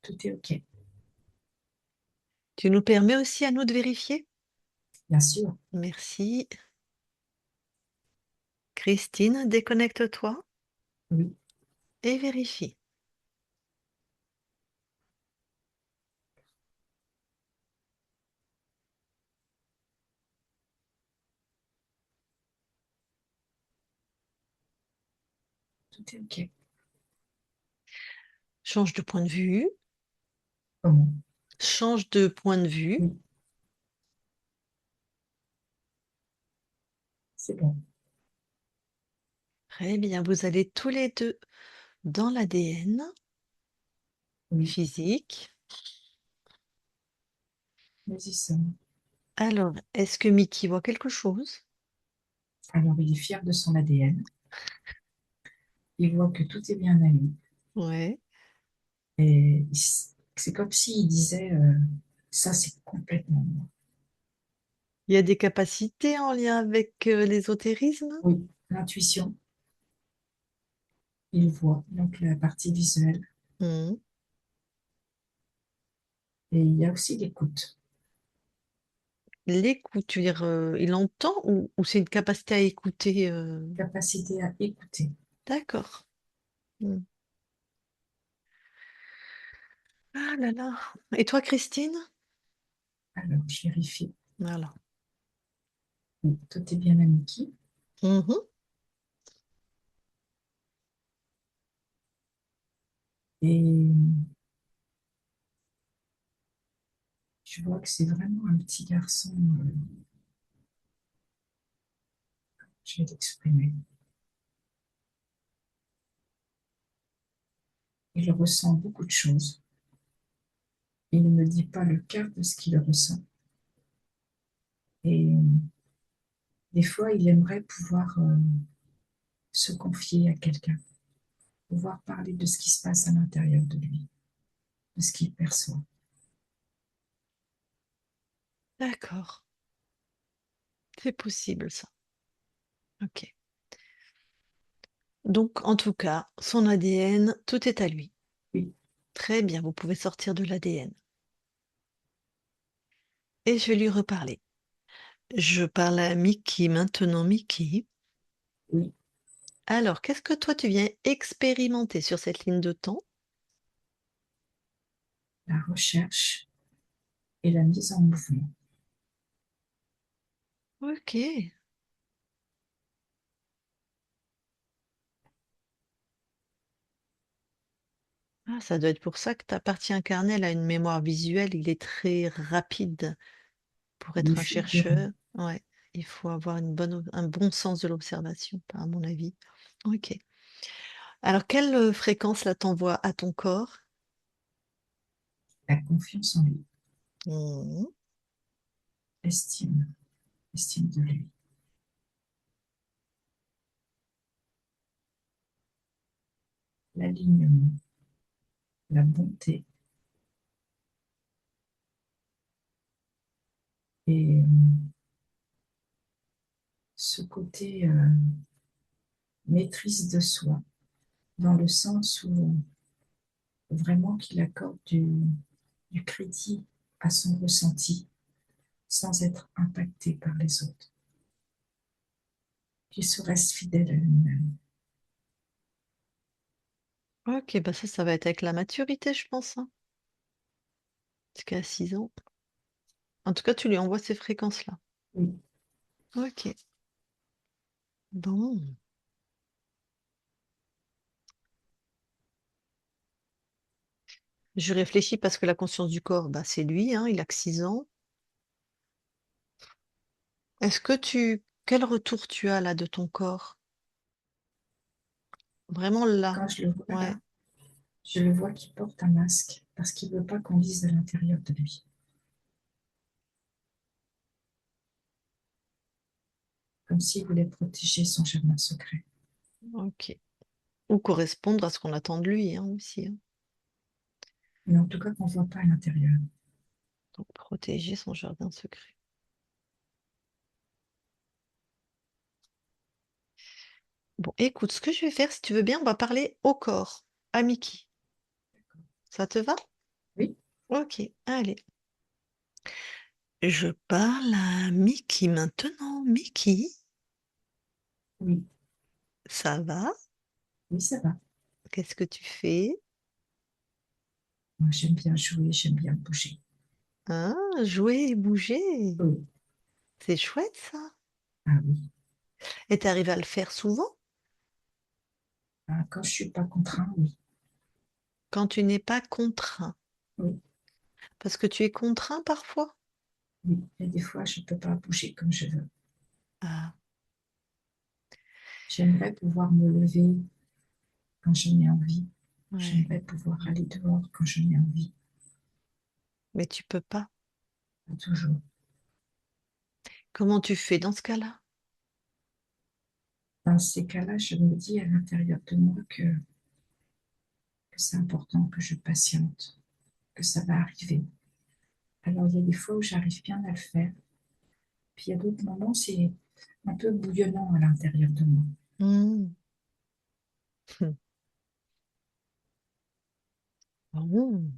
tout est OK, Tu nous permets aussi à nous de vérifier? bien sûr. Merci. Christine, déconnecte-toi Oui, et vérifie. tout est OK. Change de point de vue. Comment? Change de point de vue. Oui, c'est bon. Très bien, vous allez tous les deux dans l'ADN Oui, physique. nous y sommes. Alors, est-ce que Mickey voit quelque chose? Alors, il est fier de son ADN. Il voit que tout est bien à lui. Ouais. Et c'est comme s'il disait, ça, c'est complètement moi. Il y a des capacités en lien avec l'ésotérisme? Oui, l'intuition, il voit, donc la partie visuelle. Hmm. Et il y a aussi l'écoute, L'écoute, tu veux dire, il entend ou c'est une capacité à écouter capacité à écouter. D'accord. Hmm. Ah là là. Et toi, Christine? Alors, je vérifie. Voilà. Oui, tout est bien à Mickey. Mhm. Et je vois que c'est vraiment un petit garçon, je vais l'exprimer. Il ressent beaucoup de choses. Il ne me dit pas le quart de ce qu'il ressent. Et des fois, il aimerait pouvoir se confier à quelqu'un, pouvoir parler de ce qui se passe à l'intérieur de lui, de ce qu'il perçoit. D'accord. C'est possible, ça. Ok. Donc, en tout cas, son ADN, tout est à lui. Oui, Très bien, vous pouvez sortir de l'ADN. Et je vais lui reparler. Je parle à Mickey maintenant, Mickey. oui, Alors, qu'est-ce que toi, tu viens expérimenter sur cette ligne de temps? la recherche et la mise en mouvement. Ok. Ah, ça doit être pour ça que ta partie incarnée, elle a une mémoire visuelle. Il est très rapide pour Il est être un fulgurant. chercheur. Ouais. Il faut avoir un bon sens de l'observation, à mon avis. Ok. Alors, quelle fréquence là t'envoie à ton corps? La confiance en lui, Mhm. estime, estime de lui, l'alignement, la bonté et ce côté maîtrise de soi, dans le sens où vraiment qu'il accorde du crédit à son ressenti sans être impacté par les autres, qu'il se reste fidèle à lui-même. Ok, bah ça va être avec la maturité, je pense, hein, jusqu'à 6 ans. En tout cas, tu lui envoies ces fréquences-là. Oui, Ok. Bon. Je réfléchis parce que la conscience du corps, bah, c'est lui, hein, il a que 6 ans. Quel retour tu as là de ton corps? Vraiment là. quand je le vois Ouais. là, Je le vois qui porte un masque parce qu'il ne veut pas qu'on dise à l'intérieur de lui. Comme s'il voulait protéger son jardin secret. Ok. Ou correspondre à ce qu'on attend de lui, hein, aussi, hein. Mais en tout cas, qu'on ne voit pas à l'intérieur. Donc, protéger son jardin secret. Bon, écoute, ce que je vais faire, si tu veux bien, on va parler au corps, à Mickey. Ça te va? Oui, Ok, allez. Je parle à Mickey maintenant. Mickey, oui, ça va? oui, ça va. Qu'est-ce que tu fais? Moi, j'aime bien jouer, j'aime bien bouger. Hein, jouer et bouger. Oui, C'est chouette ça. ah oui. Et tu arrives à le faire souvent Ah, quand je suis pas contraint, oui. quand tu n'es pas contraint. Oui, Parce que tu es contraint parfois. oui. Et des fois, je ne peux pas bouger comme je veux. Ah, J'aimerais pouvoir me lever quand j'en ai envie. ouais. J'aimerais pouvoir aller dehors quand j'en ai envie. Mais tu peux pas. Pas toujours. Comment tu fais dans ce cas-là? Dans ces cas-là, je me dis à l'intérieur de moi que c'est important que je patiente, que ça va arriver. Alors, il y a des fois où j'arrive bien à le faire. Puis il y a d'autres moments, c'est un peu bouillonnant à l'intérieur de moi. Hmm. Bon.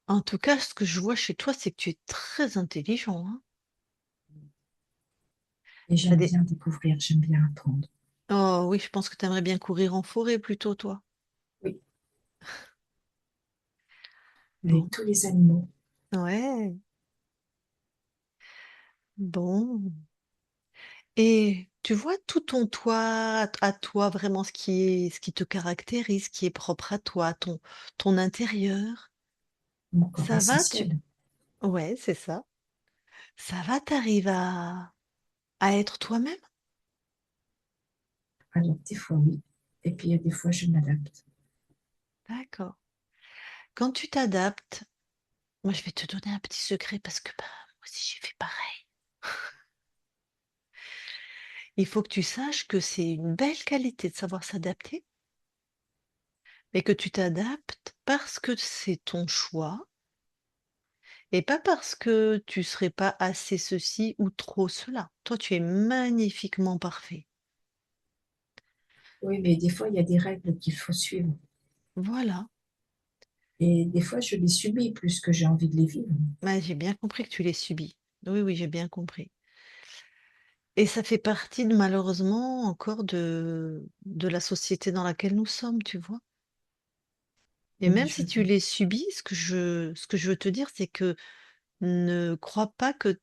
En tout cas, ce que je vois chez toi, c'est que tu es très intelligent, hein. Et T'as j'aime des... bien découvrir, j'aime bien apprendre. Oh oui, je pense que tu aimerais bien courir en forêt plutôt, toi. Oui, Bon. avec tous les animaux. Ouais. Bon. Et tu vois tout ton toi, à toi, vraiment ce qui te caractérise, ce qui est propre à toi, ton intérieur. Mon corps Ça va, tu... essentiel. Ouais, c'est ça. Ça va, t'arrives à être toi-même? Alors, des fois, oui. Et puis, il y a des fois, je m'adapte. D'accord. Quand tu t'adaptes, moi, je vais te donner un petit secret parce que bah, moi aussi, j'ai fait pareil. Il faut que tu saches que c'est une belle qualité de savoir s'adapter, mais que tu t'adaptes parce que c'est ton choix et pas parce que tu serais pas assez ceci ou trop cela. Toi, tu es magnifiquement parfait. Oui, mais des fois, il y a des règles qu'il faut suivre. Voilà. Et des fois, je les subis plus que j'ai envie de les vivre. Ouais, j'ai bien compris que tu les subis. Oui, oui, j'ai bien compris. Et ça fait partie de, malheureusement encore de la société dans laquelle nous sommes, tu vois. Et Oui, même je si tu vois. les subis, ce que je veux te dire, c'est que ne crois pas que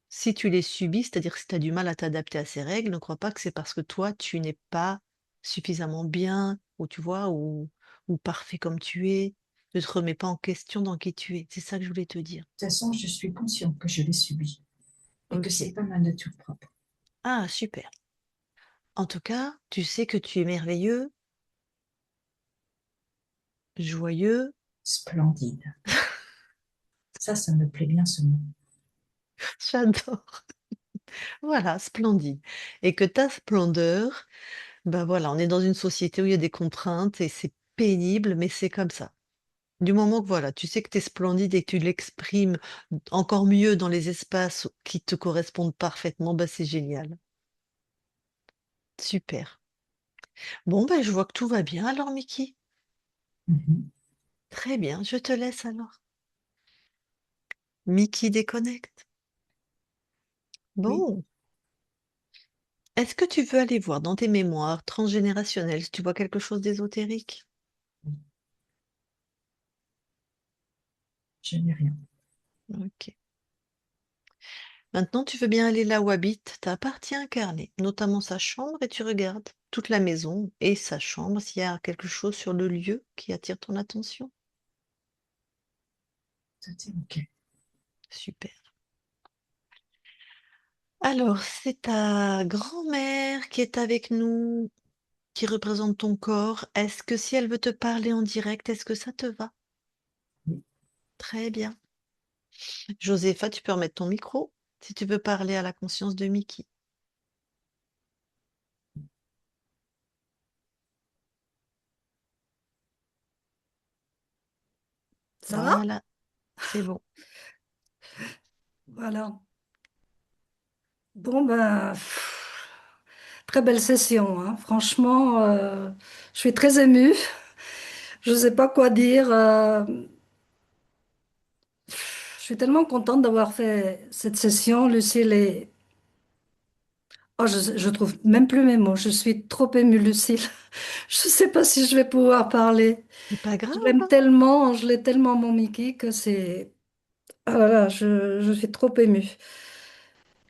si tu les subis, c'est-à-dire si tu as du mal à t'adapter à ces règles, ne crois pas que c'est parce que toi, tu n'es pas suffisamment bien, ou tu vois, ou parfait comme tu es. Ne te remets pas en question dans qui tu es. C'est ça que je voulais te dire. De toute façon, je suis consciente que je les subis et que Ok. c'est pas ma nature propre. Ah, super. En tout cas, tu sais que tu es merveilleux, joyeux. Splendide. Ça me plaît bien ce mot. J'adore. Voilà, splendide. Et que ta splendeur, ben voilà, on est dans une société où il y a des contraintes et c'est pénible, mais c'est comme ça. Du moment que voilà, tu sais que tu es splendide et que tu l'exprimes encore mieux dans les espaces qui te correspondent parfaitement, bah c'est génial. Super. Bon, ben je vois que tout va bien alors, Mickey. Mhm. Très bien, je te laisse alors. Mickey déconnecte. Oui, Bon, est-ce que tu veux aller voir dans tes mémoires transgénérationnelles si tu vois quelque chose d'ésotérique? oui, je n'ai rien. Ok. Maintenant, tu veux bien aller là où habite ta partie incarnée, notamment sa chambre, et tu regardes toute la maison et sa chambre, s'il y a quelque chose sur le lieu qui attire ton attention. Tout est OK. Super. Alors, c'est ta grand-mère qui est avec nous. qui représente ton corps. Est-ce que si elle veut te parler en direct, est-ce que ça te va? Oui, Très bien. Josépha, tu peux remettre ton micro si tu veux parler à la conscience de Mickey. Ça va? Voilà, c'est bon. Voilà. Bon, ben, très belle session, hein. Franchement, je suis très émue. Je ne sais pas quoi dire. Je suis tellement contente d'avoir fait cette session, Lucille. Oh, je trouve même plus mes mots. Je suis trop émue, Lucille. Je ne sais pas si je vais pouvoir parler. C'est pas grave, Je l'aime hein. tellement, je l'ai tellement, mon Mickey, que c'est... Ah là là, je suis trop émue.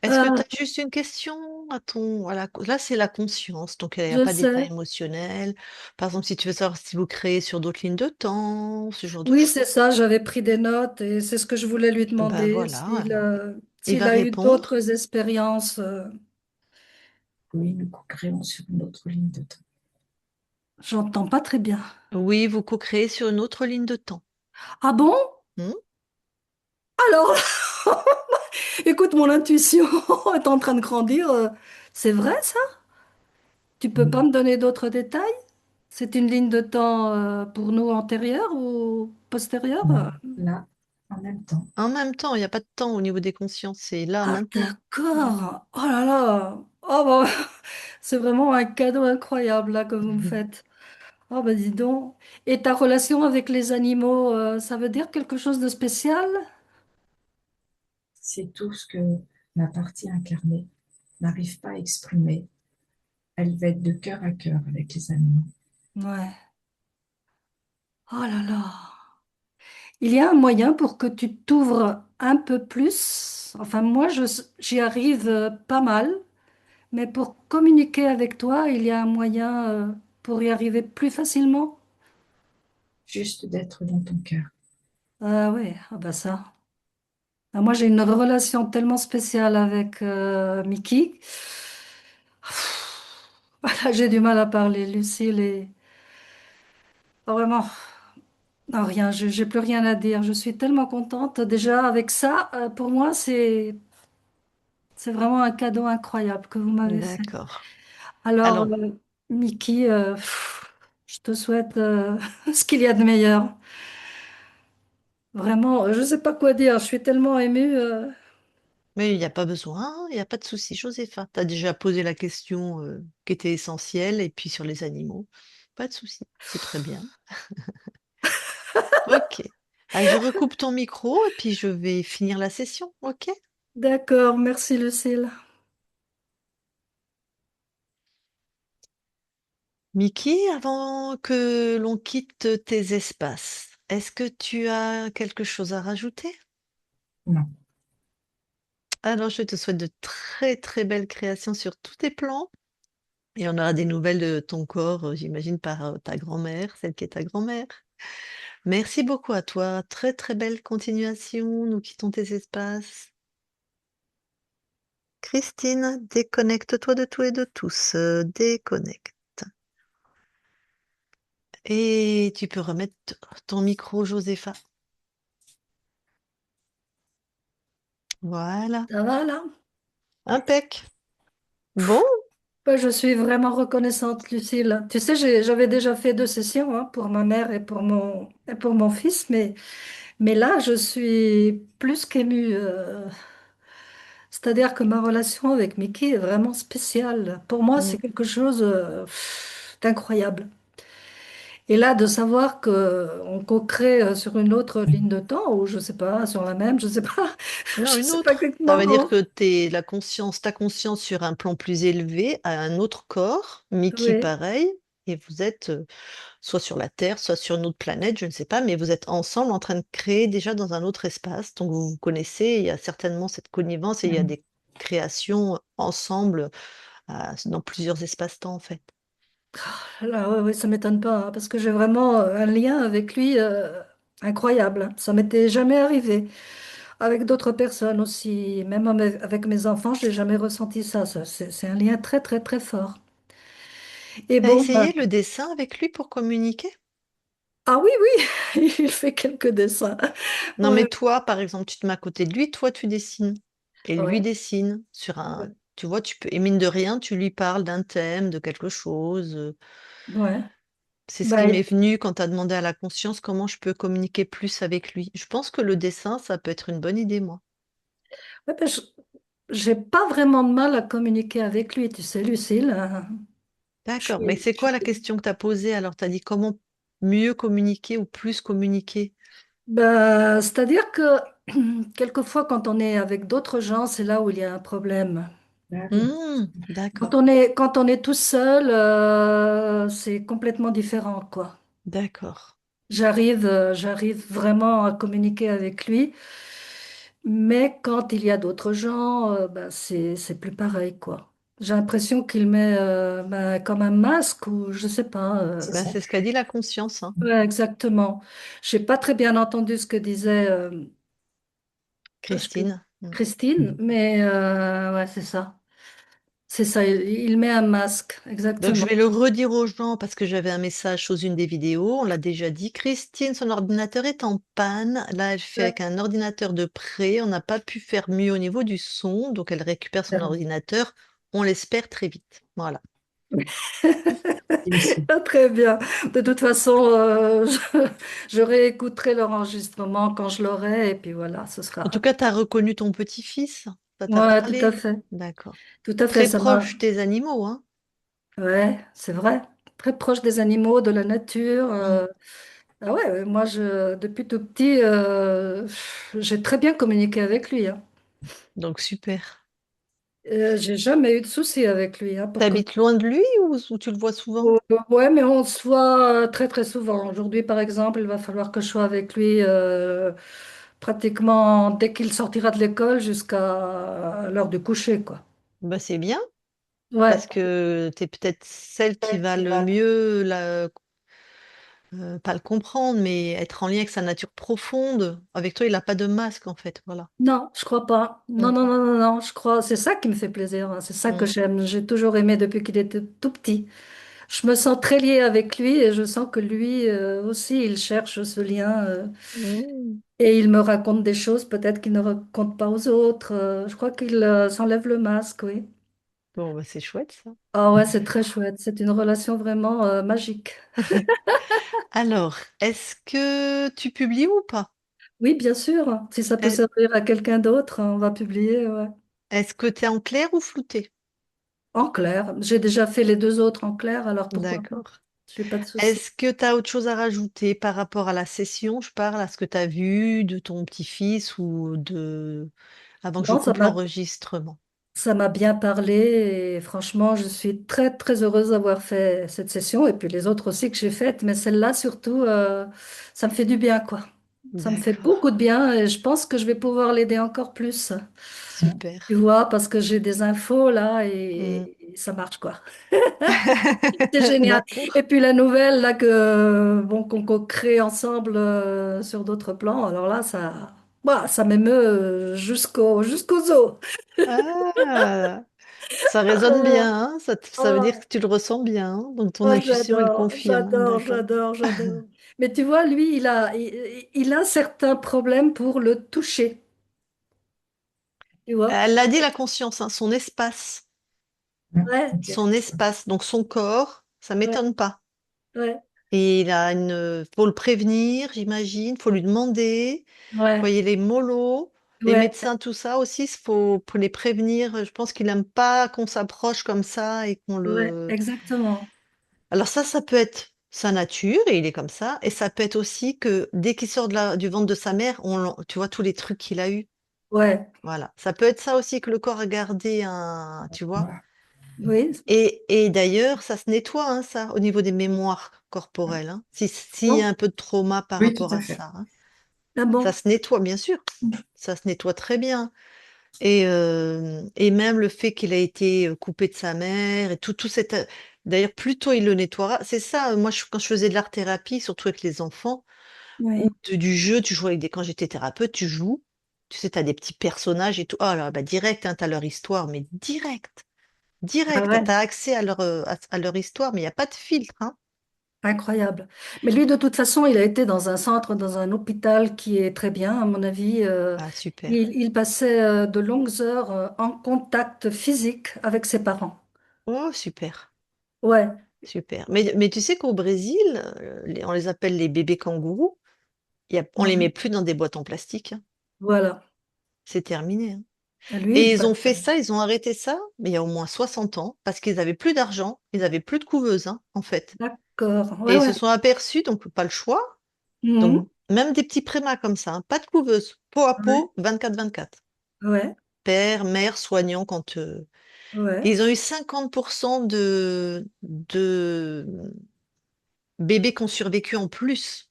Est-ce que tu Ah, as juste une question à ton... Là, c'est la conscience, donc il n'y a je pas d'état sais. émotionnel. Par exemple, si tu veux savoir si vous créez sur d'autres lignes de temps, ce genre de Oui, choses. c'est ça, j'avais pris des notes et c'est ce que je voulais lui Ben demander, voilà, alors. Il s'il va a eu répondre. d'autres expériences. oui, nous co-créons sur une autre ligne de temps. J'entends pas très bien. Oui, vous co-créez sur une autre ligne de temps. Ah bon? Hmm. Alors, écoute, mon intuition est en train de grandir. C'est vrai, ça? Tu peux pas Oui, me donner d'autres détails? C'est une ligne de temps pour nous antérieure ou postérieure? non, là, en même temps. En même temps, il n'y a pas de temps au niveau des consciences, c'est là, Ah, maintenant. Hmm. d'accord. Oh là là. Oh, bah, c'est vraiment un cadeau incroyable là que vous me faites. Oh bah dis donc. Et ta relation avec les animaux, ça veut dire quelque chose de spécial? C'est tout ce que ma partie incarnée n'arrive pas à exprimer. Elle va être de cœur à cœur avec les animaux. Ouais. Oh là là. Il y a un moyen pour que tu t'ouvres un peu plus. Enfin, moi, j'y arrive pas mal, mais pour communiquer avec toi, il y a un moyen pour y arriver plus facilement. Juste d'être dans ton cœur. Ah ouais, ah bah ça. Ah, moi, j'ai une relation tellement spéciale avec Mickey. Voilà, j'ai du mal à parler, Lucille, et vraiment, non, rien, j'ai plus rien à dire. Je suis tellement contente. Déjà, avec ça, pour moi, c'est vraiment un cadeau incroyable que vous m'avez fait. D'accord. Alors, Alors, Mickey, je te souhaite ce qu'il y a de meilleur. Vraiment, je ne sais pas quoi dire. Je suis tellement émue. mais il n'y a pas besoin, il n'y a pas de souci, Josépha. Tu as déjà posé la question qui était essentielle, et puis sur les animaux. Pas de souci, c'est très bien. Ok. Ah, je recoupe ton micro et puis je vais finir la session, ok? D'accord, merci Lucille. Mickey, avant que l'on quitte tes espaces, est-ce que tu as quelque chose à rajouter? Non, Alors, je te souhaite de très très belles créations sur tous tes plans. Et on aura des nouvelles de ton corps, j'imagine, par ta grand-mère, celle qui est ta grand-mère. Merci beaucoup à toi. Très très belle continuation. Nous quittons tes espaces. Christine, déconnecte-toi de tout et de tous. Déconnecte. Et tu peux remettre ton micro, Josépha. Voilà. Ça va là? Impec. Bon, Ouais, je suis vraiment reconnaissante, Lucille. Tu sais, j'avais déjà fait 2 sessions hein, pour ma mère et pour mon fils, mais là, je suis plus qu'émue. C'est-à-dire que ma relation avec Mickey est vraiment spéciale. Pour moi, mm, c'est quelque chose d'incroyable. Et là, de savoir que on co-crée sur une autre ligne de temps, ou je sais pas, sur la même, je sais pas, je non, une sais pas autre. Ça exactement veut dire comment. que la conscience, ta conscience sur un plan plus élevé a un autre corps, Mickey Oui. pareil, et vous êtes soit sur la Terre, soit sur une autre planète, je ne sais pas, mais vous êtes ensemble en train de créer déjà dans un autre espace. Donc vous vous connaissez, il y a certainement cette connivence et il y a Mhm. des créations ensemble dans plusieurs espaces-temps en fait. Là, ouais, ouais, ça m'étonne pas, hein, parce que j'ai vraiment un lien avec lui incroyable. Ça m'était jamais arrivé. Avec d'autres personnes aussi, même avec mes enfants, je n'ai jamais ressenti ça. C'est un lien très, très, très fort. Et T'as bon, essayé le dessin avec lui pour communiquer? ah oui, oui, il fait quelques dessins. Non, Ouais, mais toi, par exemple, tu te mets à côté de lui, toi, tu dessines. Et lui ouais, dessine sur un. ouais. Tu vois, tu peux. Et mine de rien, tu lui parles d'un thème, de quelque chose. Ouais. C'est ce qui Ben, m'est venu quand tu as demandé à la conscience comment je peux communiquer plus avec lui. Je pense que le dessin, ça peut être une bonne idée, moi. ouais, ben, j'ai pas vraiment de mal à communiquer avec lui, tu sais, Lucille. D'accord. Mais c'est quoi la question que tu as posée? Alors, tu as dit comment mieux communiquer ou plus communiquer? Ben, c'est-à-dire que quelquefois, quand on est avec d'autres gens, c'est là où il y a un problème. Ah oui, D'accord. Quand on est tout seul, c'est complètement différent, quoi. D'accord. J'arrive vraiment à communiquer avec lui, mais quand il y a d'autres gens, ben, c'est plus pareil, quoi. J'ai l'impression qu'il met ben, comme un masque ou je sais pas. c'est Bah, ça. c'est ce qu'a dit la conscience, hein. Ouais, exactement. J'ai pas très bien entendu ce que disait je sais- Christine. Christine, mais ouais, c'est ça. C'est ça, il met un masque, Donc, je exactement. vais le redire aux gens parce que j'avais un message sous une des vidéos. On l'a déjà dit. Christine, son ordinateur est en panne. Là, elle fait Ouais. avec un ordinateur de près. On n'a pas pu faire mieux au niveau du son. Donc, elle récupère son ordinateur. On l'espère très vite. Voilà. Et aussi. Ah, très bien. De toute façon, je réécouterai l'enregistrement quand je l'aurai, et puis voilà, ce En tout sera. cas, tu as reconnu ton petit-fils. Ça t'a Ouais, tout à parlé. fait. D'accord. Tout à fait, Très ça m'a. proche des animaux, hein. Ouais, c'est vrai. Très proche des animaux, de la nature. Mm. Ah ouais, ouais, moi, depuis tout petit, j'ai très bien communiqué avec lui, hein. Donc, super. J'ai jamais eu de soucis avec lui, hein, pour T'habites loin de lui ou tu le vois souvent? Ouais, mais on se voit très très souvent. Aujourd'hui, par exemple, il va falloir que je sois avec lui pratiquement dès qu'il sortira de l'école jusqu'à l'heure du coucher, quoi. Bah, c'est bien Ouais, parce que tu es peut-être celle qui va le mieux pas le comprendre, mais être en lien avec sa nature profonde. Avec toi, il n'a pas de masque, en fait. Voilà. non, je crois pas. Non, Mm, non, non, non, non, je crois. C'est ça qui me fait plaisir, hein. C'est ça que mm, j'aime. J'ai toujours aimé depuis qu'il était tout petit. Je me sens très liée avec lui et je sens que lui aussi, il cherche ce lien mm. et il me raconte des choses peut-être qu'il ne raconte pas aux autres. Je crois qu'il s'enlève le masque, oui. Bon, bah, c'est chouette, ça. Ah ouais, c'est très chouette. C'est une relation vraiment magique. Alors, est-ce que tu publies ou pas? Oui, bien sûr. Si ça peut Est- servir à quelqu'un d'autre, on va publier, ouais. Est-ce que tu es en clair ou flouté? En clair. J'ai déjà fait les deux autres en clair, alors pourquoi pas? D'accord. J'ai pas de souci. Est-ce que tu as autre chose à rajouter par rapport à la session? Je parle à ce que tu as vu de ton petit-fils ou de... avant que je Non, coupe l'enregistrement. ça m'a bien parlé et franchement, je suis très, très heureuse d'avoir fait cette session et puis les autres aussi que j'ai faites, mais celle-là surtout, ça me fait du bien, quoi. Ça me fait D'accord. beaucoup de bien et je pense que je vais pouvoir l'aider encore plus. Super. Tu vois, parce que j'ai des infos là Mm. et ça marche, quoi. C'est génial. Et D'accord. puis la nouvelle là que bon qu'on crée ensemble sur d'autres plans, alors là ça bah, ça m'émeut jusqu'aux os. Ah, ça résonne Oh, bien, hein. Ça veut dire oh, que tu le ressens bien, hein. Donc ton oh, intuition, elle j'adore, confirme. j'adore, D'accord. j'adore, j'adore. Mais tu vois, lui, il a certains problèmes pour le toucher, tu vois. Elle l'a dit, la conscience, hein, son espace. Ah, Ouais, ok. Son espace, donc son corps, ça ouais, m'étonne pas. ouais, Et il a une... faut le prévenir, j'imagine, faut lui demander. Vous ouais, voyez, les molos, les ouais, médecins, tout ça aussi, il faut pour les prévenir. Je pense qu'il n'aime pas qu'on s'approche comme ça et qu'on ouais, le... exactement. Alors ça peut être sa nature et il est comme ça. Et ça peut être aussi que dès qu'il sort du ventre de sa mère, tu vois tous les trucs qu'il a eu. Ouais, Voilà. Ça peut être ça aussi que le corps a gardé un... Tu vois? Voilà. oui. Et d'ailleurs, ça se nettoie, hein, ça, au niveau des mémoires corporelles, hein. S'il y a Non? un peu de trauma par Oui, tout rapport à à fait. ça, hein. Ah Ça bon? se nettoie, bien sûr. Ça se nettoie très bien. Et même le fait qu'il a été coupé de sa mère et tout cette... D'ailleurs, plus tôt il le nettoiera. C'est ça, moi, quand je faisais de l'art-thérapie, surtout avec les enfants, ou Oui, du jeu, tu joues avec des... Quand j'étais thérapeute, tu joues. Tu sais, tu as des petits personnages et tout. Oh là, bah direct, hein, tu as leur histoire, mais direct. Ah Direct, ouais, tu as accès à leur histoire, mais il n'y a pas de filtre, hein. incroyable. Mais lui, de toute façon, il a été dans un centre, dans un hôpital qui est très bien, à mon avis. Ah, super. Il passait de longues heures en contact physique avec ses parents. Oh, super. Ouais, Super. Mais tu sais qu'au Brésil, on les appelle les bébés kangourous. On les met ouais, plus dans des boîtes en plastique, hein. voilà. C'est terminé, hein. Et lui, Et il ils ont passait. fait ça, ils ont arrêté ça, mais il y a au moins 60 ans, parce qu'ils avaient plus d'argent, ils avaient plus de couveuse, hein, en fait. D'accord. Et Ouais, ils se ouais. sont aperçus, donc pas le choix. Mhm. Donc même des petits prémas comme ça, hein, pas de couveuse, peau à Ouais, peau, 24/24. ouais, Père, mère, soignant quand. Et ouais. ils ont eu 50% de bébés qui ont survécu en plus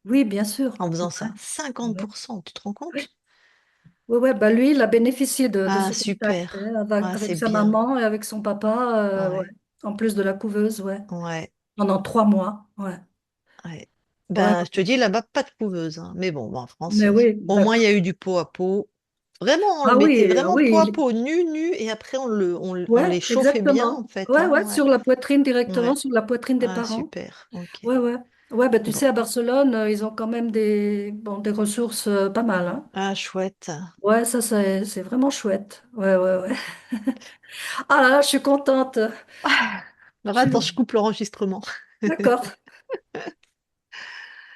Oui, bien sûr. en faisant Ouais, ça. cinquante ouais. pour cent, tu te rends compte? Ouais, ouais, bah lui, il a bénéficié de Ah, ce contact super. Ah, avec c'est sa bien. maman et avec son papa, ouais. Ouais, En plus de la couveuse, ouais. ouais, Pendant 3 mois, ouais. ouais. Ouais, Ben, je te dis, là-bas, pas de couveuse, hein. Mais bon, en France, mais oui, au moins, il y d'accord. a eu du pot à pot. Vraiment, on le Ah mettait oui, vraiment oui, pot à pot, nu, nu, et après, on ouais, les chauffait bien, en exactement. fait, Ouais, hein. ouais, Ouais, sur la poitrine, directement ouais. sur la poitrine des Ah, parents. super. Ok. Ouais, ouais. Ouais, bah tu Bon. sais, à Barcelone, ils ont quand même bon, des ressources pas mal, hein. Ah, chouette. Ouais, ça, c'est vraiment chouette. Ouais, ouais, ouais. Ah là là, je suis contente. Ah, bah, Je attends, suis... je coupe l'enregistrement. D'accord.